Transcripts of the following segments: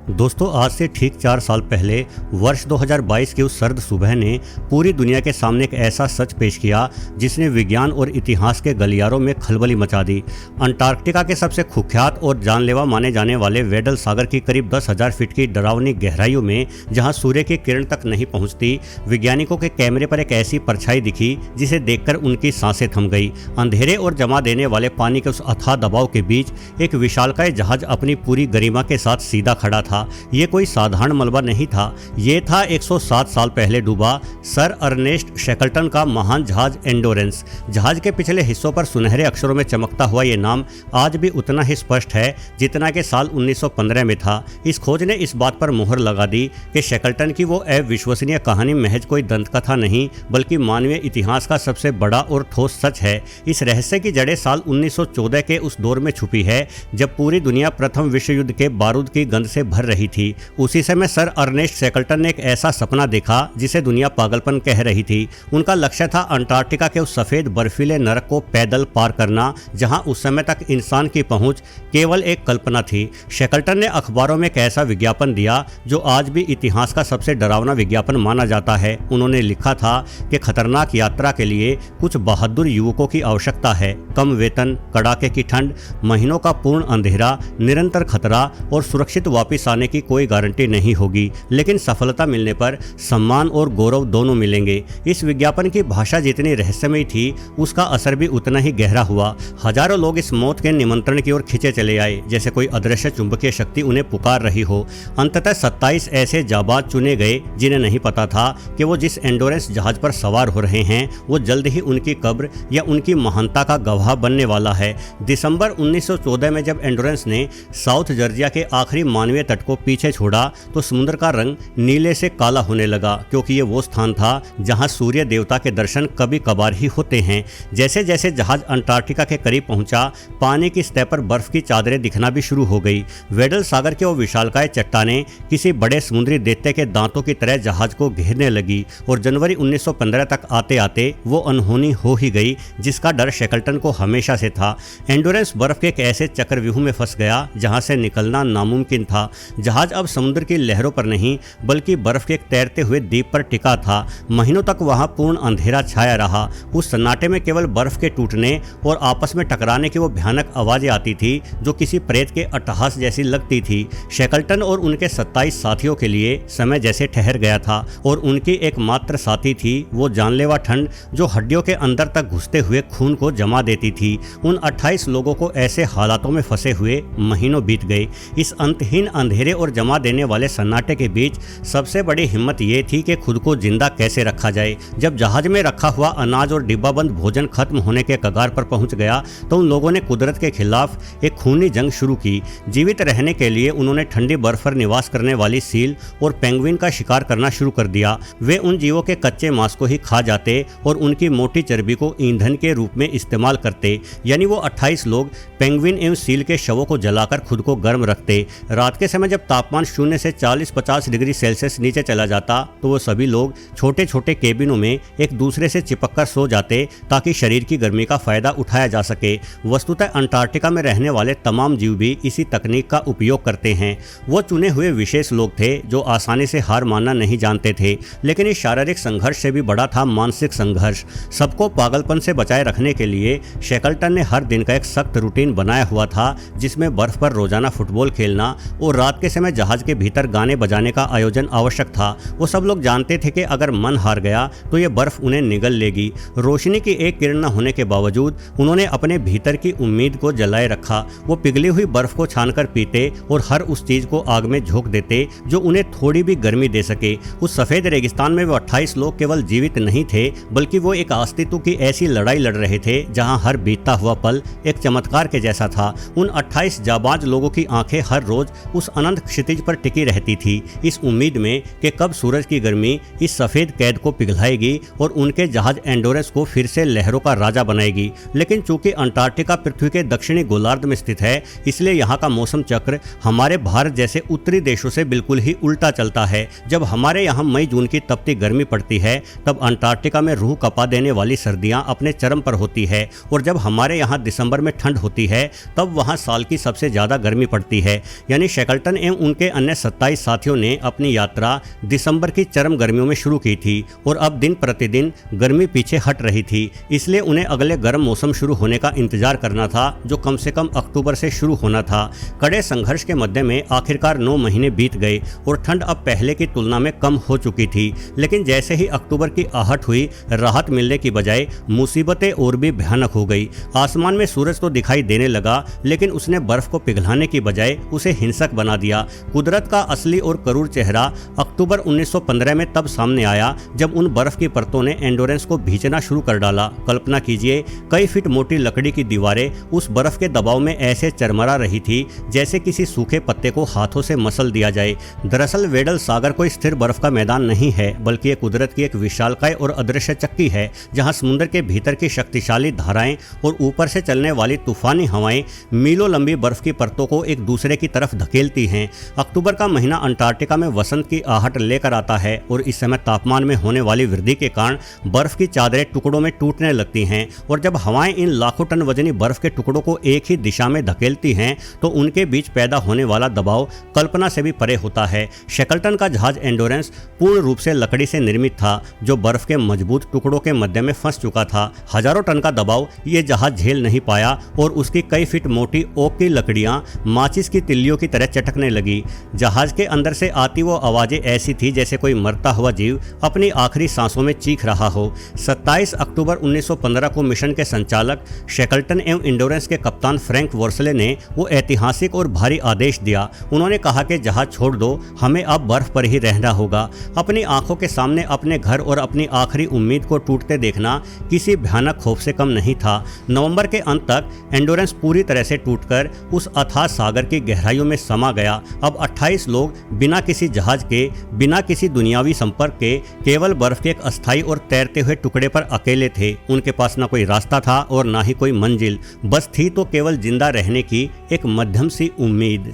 दोस्तों, आज से ठीक 4 साल पहले वर्ष 2022 की उस सर्द सुबह ने पूरी दुनिया के सामने एक ऐसा सच पेश किया जिसने विज्ञान और इतिहास के गलियारों में खलबली मचा दी। अंटार्कटिका के सबसे कुख्यात और जानलेवा माने जाने वाले वेडल सागर की करीब 10,000 फीट की डरावनी गहराइयों में, जहां सूर्य की किरण तक नहीं पहुंचती, वैज्ञानिकों के कैमरे पर एक ऐसी परछाई दिखी जिसे देखकर उनकी सांसें थम गई। अंधेरे और जमा देने वाले पानी के उस अथाह दबाव के बीच एक विशालकाय जहाज अपनी पूरी गरिमा के साथ सीधा खड़ा था। ये कोई साधारण मलबा नहीं था, ये था 107 साल पहले डूबा सर अर्नेस्ट शैकल्टन का महान जहाज एंडोरेंस। जहाज के पिछले हिस्सों पर सुनहरे अक्षरों में चमकता हुआ ये नाम आज भी उतना ही स्पष्ट है जितना कि साल 1915 में था। इस खोज ने इस बात पर मुहर लगा दी कि शैकल्टन की वो अविश्वसनीय कहानी महज कोई दंतकथा नहीं, बल्कि मानवीय इतिहास का सबसे बड़ा और ठोस सच है। इस रहस्य की जड़ें साल 1914 के उस दौर में छुपी है जब पूरी दुनिया प्रथम विश्व युद्ध के बारूद की गंध से भर रही थी। उसी समय सर अर्नेस्ट शैकल्टन ने एक ऐसा सपना देखा जिसे दुनिया पागलपन कह रही थी। उनका लक्ष्य था अंटार्कटिका के उस सफेद बर्फीले नरक को पैदल पार करना, जहां उस समय तक इंसान की पहुंच केवल एक कल्पना थी। शैकल्टन ने अखबारों में एक ऐसा विज्ञापन दिया जो आज भी इतिहास का सबसे डरावना विज्ञापन माना जाता है। उन्होंने लिखा था कि खतरनाक यात्रा के लिए कुछ बहादुर युवकों की आवश्यकता है। कम वेतन, कड़ाके की ठंड, महीनों का पूर्ण अंधेरा, निरंतर खतरा और सुरक्षित वापस आने की कोई गारंटी नहीं होगी, लेकिन सफलता मिलने पर सम्मान और गौरव दोनों मिलेंगे। इस विज्ञापन की भाषा जितनी रहस्यमयी थी, उसका असर भी उतना ही गहरा हुआ। हजारों लोग इस मौत के निमंत्रण की ओर खींचे चले आए, जैसे कोई अदृश्य चुंबकीय शक्ति उन्हें पुकार रही हो। अंततः 27 ऐसे जाबाज चुने गए जिन्हें नहीं पता था कि वो जिस एंडोरेंस जहाज पर सवार हो रहे हैं वो जल्द ही उनकी कब्र या उनकी महानता का गवाह बनने वाला है। दिसंबर 1914 में जब एंडोरेंस ने साउथ जॉर्जिया के आखिरी मानवीय तट को पीछे छोड़ा तो समुद्र का रंग नीले से काला होने लगा, क्योंकि ये वो स्थान था जहां सूर्य देवता के दर्शन कभी कभार ही होते हैं। जैसे जैसे जहाज अंटार्कटिका के करीब पहुंचा, पानी की सतह पर बर्फ की चादरें दिखना भी शुरू हो गई। वेडल सागर के वो विशालकाय चट्टानें किसी बड़े समुद्री दैत्य के दांतों की तरह जहाज को घेरने लगी और जनवरी 1915 तक आते आते वो अनहोनी हो ही गई जिसका डर शैकल्टन को हमेशा से था। एंडोरेंस बर्फ के एक ऐसे चक्रव्यूह में फंस गया जहां से निकलना नामुमकिन था। जहाज अब समुद्र की लहरों पर नहीं, बल्कि बर्फ के एक तैरते हुए द्वीप पर टिका था। महीनों तक वहां पूर्ण अंधेरा छाया रहा। उस सन्नाटे में केवल बर्फ के टूटने और आपस में टकराने की वो भयानक आवाजें आती थी जो किसी प्रेत के अट्टहास जैसी लगती थी। शैकल्टन और उनके 27 साथियों के लिए समय जैसे ठहर गया था और उनकी एकमात्र साथी थी वो जानलेवा ठंड जो हड्डियों के अंदर तक घुसते हुए खून को जमा देती थी। उन 28 लोगों को ऐसे हालातों में फंसे हुए महीनों बीत गए। इस अंतहीन अंधेरे और जमा देने वाले सन्नाटे के बीच सबसे बड़ी हिम्मत ये थी कि खुद को जिंदा कैसे रखा जाए। जब जहाज में रखा हुआ अनाज और डिब्बाबंद भोजन खत्म होने के कगार पर पहुंच गया तो उन लोगों ने कुदरत के खिलाफ एक खूनी जंग शुरू की। जीवित रहने के लिए उन्होंने ठंडी बर्फ पर निवास करने वाली सील और पेंगुइन का शिकार करना शुरू कर दिया। वे उन जीवों के कच्चे मांस को ही खा जाते और उनकी मोटी चर्बी को ईंधन के रूप में इस्तेमाल करते। यानी वो 28 लोग पेंगुइन एवं सील के शवों को जलाकर खुद को गर्म रखते। रात के समय जब तापमान 0 से 40-50 डिग्री सेल्सियस नीचे चला जाता तो वो सभी लोग छोटे छोटे केबिनों में एक दूसरे से चिपककर सो जाते ताकि शरीर की गर्मी का फायदा उठाया जा सके। वस्तुतः अंटार्कटिका में रहने वाले तमाम जीव भी इसी तकनीक का उपयोग करते हैं। वो चुने हुए विशेष लोग थे जो आसानी से हार मानना नहीं जानते थे, लेकिन इस शारीरिक संघर्ष से भी बड़ा था मानसिक संघर्ष। सबको पागलपन से बचाए रखने के लिए शैकल्टन ने हर दिन का एक सख्त रूटीन बनाया हुआ था, जिसमें बर्फ पर रोजाना फुटबॉल खेलना और रात के समय जहाज के भीतर गाने बजाने का आयोजन आवश्यक था। वो सब लोग जानते थे कि अगर मन हार गया तो ये बर्फ उन्हें निगल लेगी। रोशनी की एक किरण न होने के बावजूद उन्होंने अपने भीतर की उम्मीद को जलाए रखा। वो पिघली हुई बर्फ को छानकर पीते और हर उस चीज को आग में झोंक देते जो उन्हें थोड़ी भी गर्मी दे सके। उस सफेद रेगिस्तान में वो 28 लोग केवल जीवित नहीं थे, बल्कि वो एक अस्तित्व की ऐसी लड़ाई लड़ रहे थे जहां हर बीतता हुआ पल एक चमत्कार के जैसा था। उन 28 जाबाज लोगों की आंखें हर रोज उस अनंत क्षितिज पर टिकी रहती थी, इस उम्मीद में कि कब सूरज की गर्मी इस सफेद कैद को पिघलाएगी और उनके जहाज एंडोरेंस को फिर से लहरों का राजा बनाएगी। लेकिन चूंकि अंटार्कटिका पृथ्वी के दक्षिणी गोलार्ध में स्थित है, इसलिए यहाँ का मौसम चक्र हमारे भारत जैसे उत्तरी देशों से बिल्कुल ही उल्टा चलता है। जब हमारे यहाँ मई जून की तपती गर्मी पड़ती है, तब अंटार्कटिका में रूह कपा देने वाली सर्दियाँ अपने चरम पर होती है, और जब हमारे यहाँ दिसंबर में ठंड होती है, तब वहाँ साल की सबसे ज़्यादा गर्मी पड़ती है। यानी शैकल्टन शेकल्टन एवं उनके अन्य 27 साथियों ने अपनी यात्रा दिसंबर की चरम गर्मियों में शुरू की थी और अब दिन प्रतिदिन गर्मी पीछे हट रही थी, इसलिए उन्हें अगले गर्म मौसम शुरू होने का इंतजार करना था जो कम से कम अक्टूबर से शुरू होना था। कड़े संघर्ष के मध्य में आखिरकार 9 महीने बीत गए और ठंड अब पहले की तुलना में कम हो चुकी थी, लेकिन जैसे ही अक्टूबर की आहट हुई, राहत मिलने की बजाय मुसीबतें और भी भयानक हो गई। आसमान में सूरज तो दिखाई देने लगा, लेकिन उसने बर्फ को पिघलाने की बजाय उसे हिंसक बना दिया। कुदरत का असली और क्रूर चेहरा अक्टूबर 1915 में तब सामने आया जब उन बर्फ की परतों ने एंडोरेंस को भींचना शुरू कर डाला। कल्पना कीजिए, कई फीट मोटी लकड़ी की दीवारें उस बर्फ के दबाव में ऐसे चरमरा रही थी जैसे किसी सूखे पत्ते को हाथों से मसल दिया जाए। दरअसल वेडल सागर कोई स्थिर बर्फ का मैदान नहीं है, बल्कि ये कुदरत की एक विशालकाय और अदृश्य चक्की है जहां समुद्र के भीतर की शक्तिशाली धाराएं और ऊपर से चलने वाली तूफानी हवाएं मीलों लंबी बर्फ की परतों को एक दूसरे की तरफ धकेलती हैं। अक्टूबर का महीना अंटार्कटिका में वसंत की आहट लेकर आता है और इस समय तापमान में होने वाली वृद्धि के कारण बर्फ की चादरें टुकड़ों में टूटने लगती हैं और जब हवाएं इन लाखों टन वजनी बर्फ के टुकड़ों को एक ही दिशा में धकेलती हैं तो उनके बीच पैदा होने वाला दबाव कल्पना से भी परे होता है। शेकल्टन का जहाज एंडोरेंस पूर्ण रूप से लकड़ी से निर्मित था जो बर्फ के मजबूत टुकड़ों के मध्य में फंस चुका था। हजारों टन का दबाव ये जहाज झेल नहीं पाया और उसकी कई फीट मोटी ओक की लकड़ियां माचिस की तिल्लियों की तरह चटकने लगी। जहाज के अंदर से आती वो आवाजें ऐसी थी जैसे कोई मरता हुआ जीव अपनी आखिरी सांसों में चीख रहा हो। 27 अक्टूबर 1915 को मिशन के संचालक शेकल्टन एवं एंडोरेंस के कप्तान फ्रैंक वर्सले ने वो ऐतिहासिक और भारी आदेश दिया। उन्होंने कहा कि जहाज छोड़ दो, हमें अब बर्फ पर ही रहना होगा। अपनी आंखों के सामने अपने घर और अपनी आखिरी उम्मीद को टूटते देखना किसी भयानक खौफ से कम नहीं था। नवंबर के अंत तक एंडोरेंस पूरी तरह से टूटकर उस अथाह सागर की गहराइयों में समा गया। अब 28 लोग बिना किसी जहाज के, बिना किसी दुनियावी संपर्क के, केवल बर्फ के एक अस्थायी और तैरते हुए टुकड़े पर अकेले थे। उनके पास न कोई रास्ता था और न ही कोई मंजिल, बस थी तो केवल जिंदा रहने की एक मध्यम सी उम्मीद।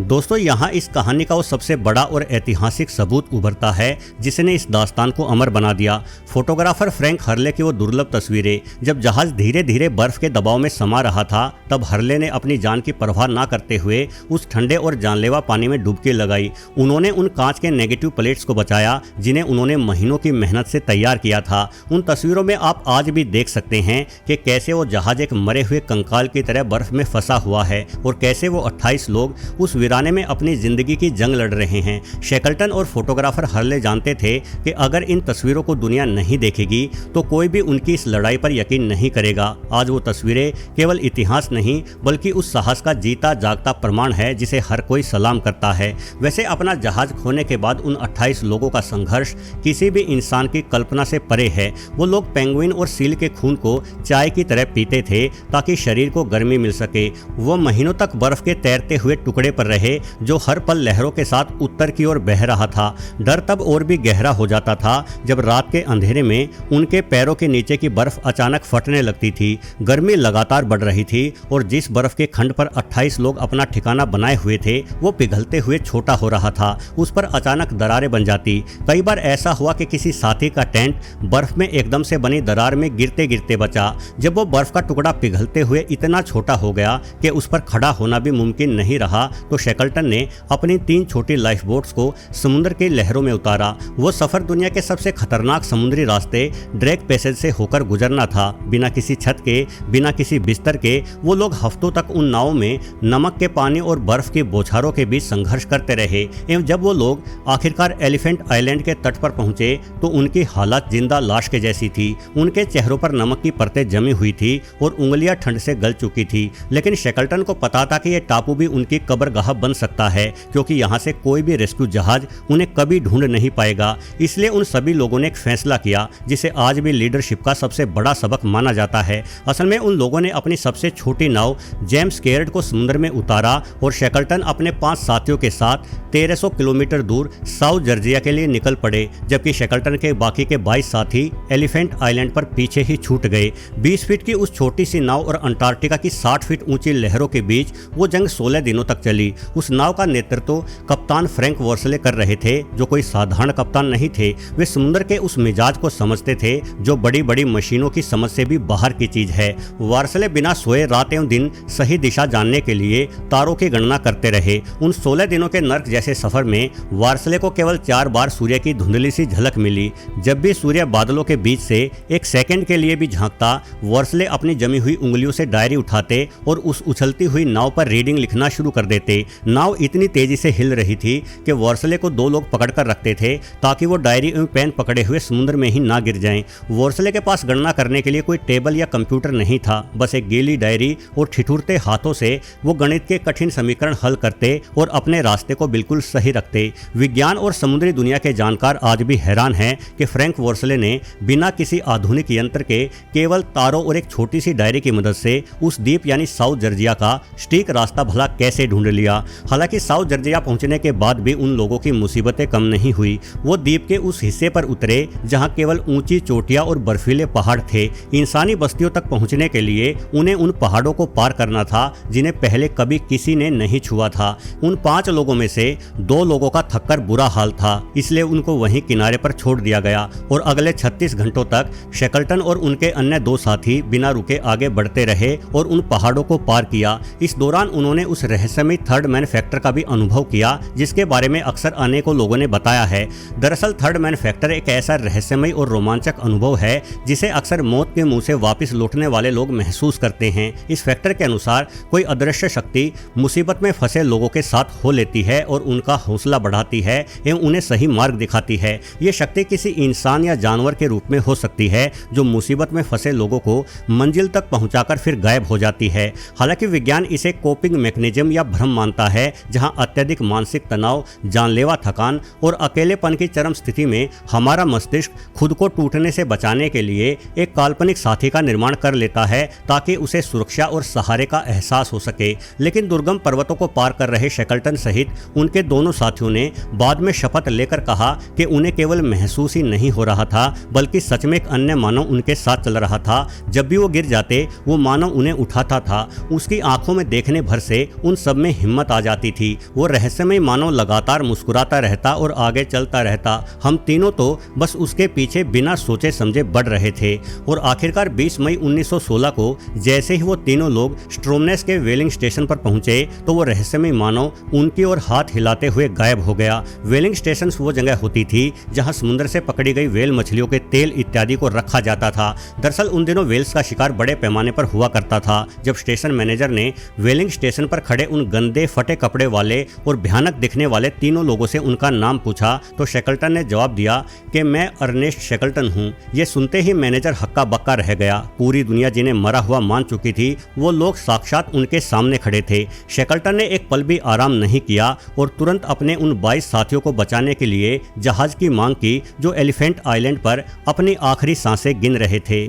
दोस्तों, यहाँ इस कहानी का वो सबसे बड़ा और ऐतिहासिक सबूत उभरता है जिसने इस दास्तान को अमर बना दिया। फोटोग्राफर फ्रैंक हर्ले की वो दुर्लभ तस्वीरें। जब जहाज धीरे धीरे बर्फ के दबाव में समा रहा था तब हर्ले ने अपनी जान की परवाह ना करते हुए उस ठंडे और जानलेवा पानी में डुबकी लगाई। उन्होंने उन कांच के नेगेटिव प्लेट्स को बचाया जिन्हें उन्होंने महीनों की मेहनत से तैयार किया था। उन तस्वीरों में आप आज भी देख सकते हैं कि कैसे वो जहाज एक मरे हुए कंकाल की तरह बर्फ में फंसा हुआ है और कैसे वो 28 लोग उस वीराने में अपनी जिंदगी की जंग लड़ रहे हैं। शेकल्टन और फोटोग्राफर हर्ले जानते थे कि अगर इन तस्वीरों को दुनिया नहीं देखेगी तो कोई भी उनकी इस लड़ाई पर यकीन नहीं करेगा। आज वो तस्वीरें केवल इतिहास नहीं बल्कि उस साहस का जीता जागता प्रमाण है जिसे हर कोई सलाम करता है। वैसे अपना जहाज खोने के बाद उन 28 लोगों का संघर्ष किसी भी इंसान की कल्पना से परे है। वो लोग पेंगुइन और सील के खून को चाय की तरह पीते थे ताकि शरीर को गर्मी मिल सके। वो महीनों तक बर्फ के तैरते हुए टुकड़े पर रहे जो हर पल लहरों के साथ उत्तर की ओर बह रहा था। डर तब और भी गहरा हो जाता था जब रात के अंधेरे में उनके पैरों के नीचे की बर्फ अचानक फटने लगती थी। गर्मी लगातार बढ़ रही थी और जिस बर्फ के खंड पर 28 लोग अपना ठिकाना बनाए हुए थे वो पिघलते हुए छोटा हो रहा था। उस पर अचानक दरारें बन जाती। कई बार ऐसा हुआ कि किसी साथी का टेंट बर्फ में एकदम से बनी दरार में गिरते गिरते बचा। जब वो बर्फ का टुकड़ा पिघलते हुए इतना छोटा हो गया कि उस पर खड़ा होना भी मुमकिन नहीं रहा तो शेकल्टन ने अपनी 3 छोटी लाइफ बोट्स को समुद्र की लहरों में उतारा। वो सफर दुनिया के सबसे खतरनाक समुद्री रास्ते ड्रेक पैसेज से होकर गुजरना था। बिना किसी छत के, बिना किसी बिस्तर के वो लोग हफ्तों तक उन नावों में नमक के पानी और बर्फ की बौछारों के बीच संघर्ष करते रहे। एवं जब वो लोग आखिरकार एलिफेंट आइलैंड के तट पर पहुंचे तो उनकी हालत जिंदा लाश के जैसी थी। उनके चेहरों पर नमक की परतें जमी हुई थी और उंगलियां ठंड से गल चुकी थी। लेकिन शेकल्टन को पता था कि यह टापू भी उनकी कब्रगाह बन सकता है क्योंकि यहाँ से कोई भी रेस्क्यू जहाज उन्हें कभी ढूंढ नहीं पाएगा। इसलिए उन सभी लोगों ने एक फैसला किया जिसे आज भी लीडरशिप का सबसे बड़ा सबक माना जाता है। असल में उन लोगों ने अपनी सबसे छोटी नाव जेम्स केयर्ड को समुद्र में उतारा और शेकल्टन अपने 5 साथियों के साथ 1300 किलोमीटर दूर साउथ जॉर्जिया के लिए निकल पड़े, जबकि शेकल्टन के बाकी के 22 साथी एलिफेंट आइलैंड पर पीछे ही छूट गए। 20 फीट की उस छोटी सी नाव और अंटार्कटिका की 60 फीट ऊंची लहरों के बीच वो जंग 16 दिनों तक चली। उस नाव का नेतृत्व कप्तान फ्रैंक वर्सले कर रहे थे, जो कोई साधारण कप्तान नहीं थे। वे समुद्र के उस मिजाज को समझते थे जो बड़ी बड़ी मशीनों की समझ से भी बाहर की चीज है। वर्सले बिना सोए रात एवं दिन सही दिशा जानने के लिए तारों की गणना करते रहे। उन 16 दिनों के नर्क जैसे सफर में वार्सले को केवल 4 बार सूर्य की धुंधली सी झलक मिली। जब भी सूर्य बादलों के बीच से एक सेकंड के लिए भी झांकता, वर्सले अपनी जमी हुई उंगलियों से डायरी उठाते और उस उछलती हुई नाव पर रीडिंग लिखना शुरू कर देते। नाव इतनी तेजी से हिल रही थी कि वर्सले को 2 लोग पकड़कर रखते थे ताकि वो डायरी एवं पेन पकड़े हुए समुद्र में ही ना गिर जाएं। वर्सले के पास गणना करने के लिए कोई टेबल या कंप्यूटर नहीं था, बस एक गीली डायरी और ठिठुरते हाथों से वो गणित के कठिन समीकरण हल करते और अपने रास्ते को बिल्कुल सही रखते। विज्ञान और समुद्री दुनिया के जानकार आज भी हैरान हैं कि फ्रैंक वर्सले ने बिना किसी आधुनिक यंत्र के केवल तारों और एक छोटी सी डायरी की मदद से उस द्वीप यानी साउथ जॉर्जिया का सटीक रास्ता भला कैसे ढूंढ लिया। हालांकि साउथ जॉर्जिया पहुंचने के बाद भी उन लोगों की मुसीबतें कम नहीं हुई। वो द्वीप के उस हिस्से पर उतरे जहां केवल ऊंची चोटियां और बर्फीले पहाड़ थे। इंसानी बस्तियों तक पहुंचने के लिए उन्हें उन पहाड़ों को पार करना था जिन्हें पहले कभी किसी ने नहीं छुआ था। उन 5 लोगों में से 2 लोगों का थककर बुरा हाल था, इसलिए उनको वहीं किनारे पर छोड़ दिया गया और अगले 36 घंटों तक शेकल्टन और उनके अन्य 2 साथी बिना रुके आगे बढ़ते रहे और उन पहाड़ों को पार किया। इस दौरान उन्होंने उस रहस्यमयी थर्ड मैन फैक्टर का भी अनुभव किया जिसके बारे में अक्सर अनेकों लोगों ने बताया है। दरअसल थर्ड मैन फैक्टर एक ऐसा रहस्यमयी और रोमांचक अनुभव है जिसे अक्सर मौत के मुंह से वापस लौटने वाले लोग महसूस करते हैं। इस फैक्टर के अनुसार कोई अदृश्य शक्ति मुसीबत में फंसे लोगों के साथ हो लेती है और उनका हौसला बढ़ाती है एवं उन्हें सही मार्ग दिखाती है। ये शक्ति किसी इंसान या जानवर के रूप में हो सकती है जो मुसीबत में फंसे लोगों को मंजिल तक पहुंचाकर फिर गायब हो जाती है। हालांकि विज्ञान इसे कोपिंग मैकेनिज्म या भ्रम मानता है, जहां अत्यधिक मानसिक तनाव, जानलेवा थकान और अकेलेपन की चरम स्थिति में हमारा मस्तिष्क खुद को टूटने से बचाने के लिए एक काल्पनिक साथी का निर्माण कर लेता है ताकि उसे सुरक्षा और सहारे का एहसास हो सके। लेकिन दुर्गम पर्वतों को पार कर रहे शेकल्टन सहित उनके दोनों साथियों ने बाद में शपथ लेकर कहा कि उन्हें केवल महसूस ही नहीं हो रहा था बल्कि सच में एक अन्य मानव उनके साथ चल रहा था। जब भी वो गिर जाते वो मानव उन्हें उठाता था। उसकी आंखों में देखने भर से उन सब में हिम्मत आ जाती थी। वो रहस्यमय मानव लगातार मुस्कुराता रहता और आगे चलता रहता। हम तीनों तो बस उसके पीछे बिना सोचे समझे बढ़ रहे थे। और आखिरकार 20 मई 1916 को जैसे ही वो तीनों लोग स्ट्रोमनेस के वेलिंग स्टेशन पर पहुंचे तो वो रहस्यमय मानव उनकी ओर हाथ हिलाते हुए गायब हो गया। वेलिंग स्टेशन वो जगह होती थी जहां समुद्र से पकड़ी गई व्हेल मछलियों के तेल इत्यादि को रखा जाता था। दरअसल उन दिनों व्हेल्स का शिकार बड़े पैमाने पर हुआ करता था। जब स्टेशन मैनेजर ने वेलिंग स्टेशन पर खड़े उन गंदे फटे कपड़े वाले और भयानक दिखने वाले तीनों लोगों से उनका नाम पूछा तो शेकल्टन ने जवाब दिया कि मैं अर्नेस्ट शेकल्टन हूँ। ये सुनते ही मैनेजर हक्का बक्का रह गया। पूरी दुनिया जिन्हें मरा हुआ मान चुकी थी वो लोग साक्षात उनके सामने खड़े थे। शेकल्टन ने एक पल भी आराम नहीं किया और तुरंत अपने उन 22 साथियों को बचाने के लिए जहाज की मांग की जो एलिफेंट आइलैंड पर अपनी आखिरी सांसें गिन रहे थे।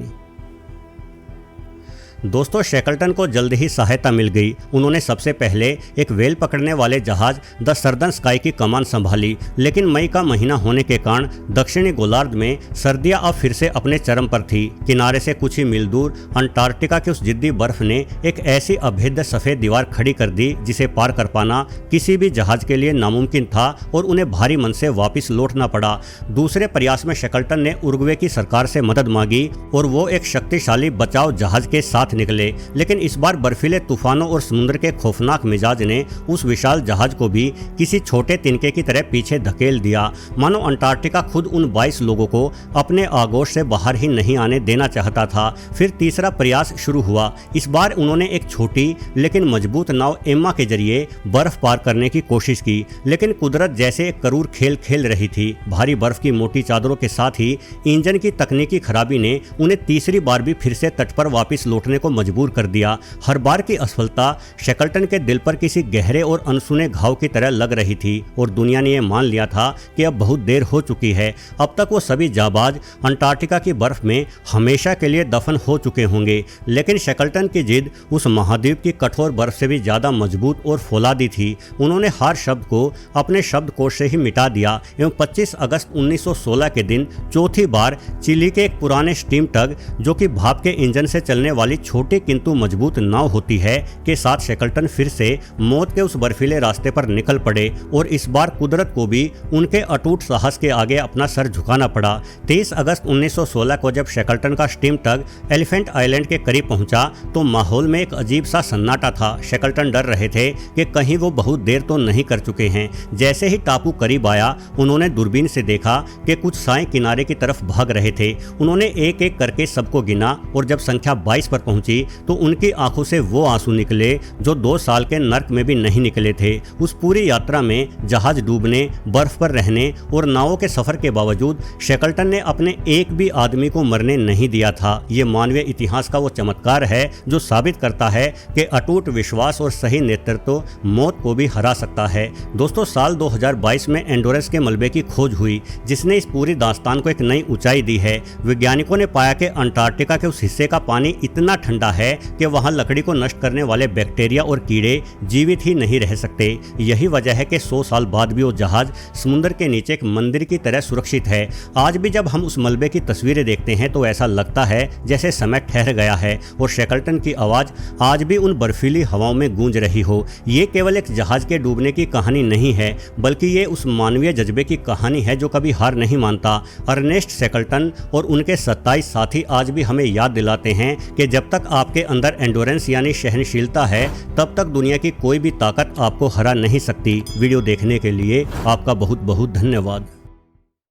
दोस्तों, शेकल्टन को जल्द ही सहायता मिल गई। उन्होंने सबसे पहले एक व्हेल पकड़ने वाले जहाज द सर्दर्न स्काई की कमान संभाली, लेकिन मई का महीना होने के कारण दक्षिणी गोलार्ध में सर्दियां अब फिर से अपने चरम पर थी। किनारे से कुछ ही मील दूर अंटार्कटिका की उस जिद्दी बर्फ ने एक ऐसी अभेद्य सफेद दीवार खड़ी कर दी जिसे पार कर पाना किसी भी जहाज के लिए नामुमकिन था और उन्हें भारी मन से वापिस लौटना पड़ा। दूसरे प्रयास में शेकल्टन ने उरुग्वे की सरकार से मदद मांगी और वो एक शक्तिशाली बचाव जहाज के साथ निकले। लेकिन इस बार बर्फीले तूफानों और समुद्र के खौफनाक मिजाज ने उस विशाल जहाज को भी किसी छोटे तिनके की तरह पीछे धकेल दिया। मानो अंटार्कटिका खुद उन 22 लोगों को अपने आगोश से बाहर ही नहीं आने देना चाहता था। फिर तीसरा प्रयास शुरू हुआ। इस बार उन्होंने एक छोटी लेकिन मजबूत नाव एम्मा के जरिए बर्फ पार करने की कोशिश की, लेकिन कुदरत जैसे एक क्रूर खेल खेल रही थी। भारी बर्फ की मोटी चादरों के साथ ही इंजन की तकनीकी खराबी ने उन्हें तीसरी बार भी फिर से तट पर वापस लौटने को मजबूर कर दिया। हर बार की असफलता शेकल्टन के दिल पर किसी गहरे और अनसुने घाव की तरह लग रही थी और दुनिया ने यह मान लिया था कि अब बहुत देर हो चुकी है। अब तक वो सभी जाबाज अंटार्कटिका की बर्फ में हमेशा के लिए दफन हो चुके होंगे, लेकिन शेकल्टन की जिद उस महाद्वीप की कठोर बर्फ से भी ज्यादा मजबूत और फौलादी थी। उन्होंने हार शब्द को अपने शब्दकोश से ही मिटा दिया एवं 25 अगस्त 1916 के दिन चौथी बार चिली के एक पुराने स्टीम टग जो कि भाप के इंजन से चलने वाली छोटी किंतु मजबूत नाव होती है के साथ शेकल्टन फिर से मौत के उस बर्फीले रास्ते पर निकल पड़े और इस बार कुदरत को भी उनके अटूट साहस के आगे अपना सर झुकाना पड़ा। 23 अगस्त 1916 को जब शेकल्टन का स्टीम टग एलिफेंट आइलैंड के करीब पहुंचा तो माहौल में एक अजीब सा सन्नाटा था। शेकल्टन डर रहे थे कि कहीं वो बहुत देर तो नहीं कर चुके हैं। जैसे ही टापू करीब आया उन्होंने दूरबीन से देखा कि कुछ साएं किनारे की तरफ भाग रहे थे। उन्होंने एक एक करके सबको गिना और जब संख्या 22 पर पहुंची तो उनकी आंखों से वो आंसू निकले जो 2 साल के नर्क में भी नहीं निकले थे। उस पूरी यात्रा में जहाज डूबने, बर्फ पर रहने और नावों के सफर के बावजूद शेकल्टन ने अपने एक भी आदमी को मरने नहीं दिया था। ये मानवीय इतिहास का वो चमत्कार है जो साबित करता है कि अटूट विश्वास और सही नेतृत्व मौत को भी हरा सकता है। दोस्तों, साल 2022 में एंडोरेंस के मलबे की खोज हुई जिसने इस पूरी दास्तान को एक नई ऊंचाई दी है। वैज्ञानिकों ने पाया कि अंटार्कटिका के उस हिस्से का पानी इतना ठंडा है कि वहां लकड़ी को नष्ट करने वाले बैक्टीरिया और कीड़े जीवित ही नहीं रह सकते। यही वजह है कि 100 साल बाद भी वो जहाज समुद्र के नीचे एक मंदिर की तरह सुरक्षित है। आज भी जब हम उस मलबे की तस्वीरें देखते हैं तो ऐसा लगता है जैसे समय ठहर गया है और शेकल्टन की आवाज आज भी उन बर्फीली हवाओं में गूंज रही हो। ये केवल एक जहाज के डूबने की कहानी नहीं है बल्कि ये उस मानवीय जज्बे की कहानी है जो कभी हार नहीं मानता। अर्नेस्ट शेकल्टन और उनके 27 साथी आज भी हमें याद दिलाते हैं कि जब तक आपके अंदर एंडोरेंस यानी सहनशीलता है तब तक दुनिया की कोई भी ताकत आपको हरा नहीं सकती। वीडियो देखने के लिए आपका बहुत बहुत धन्यवाद।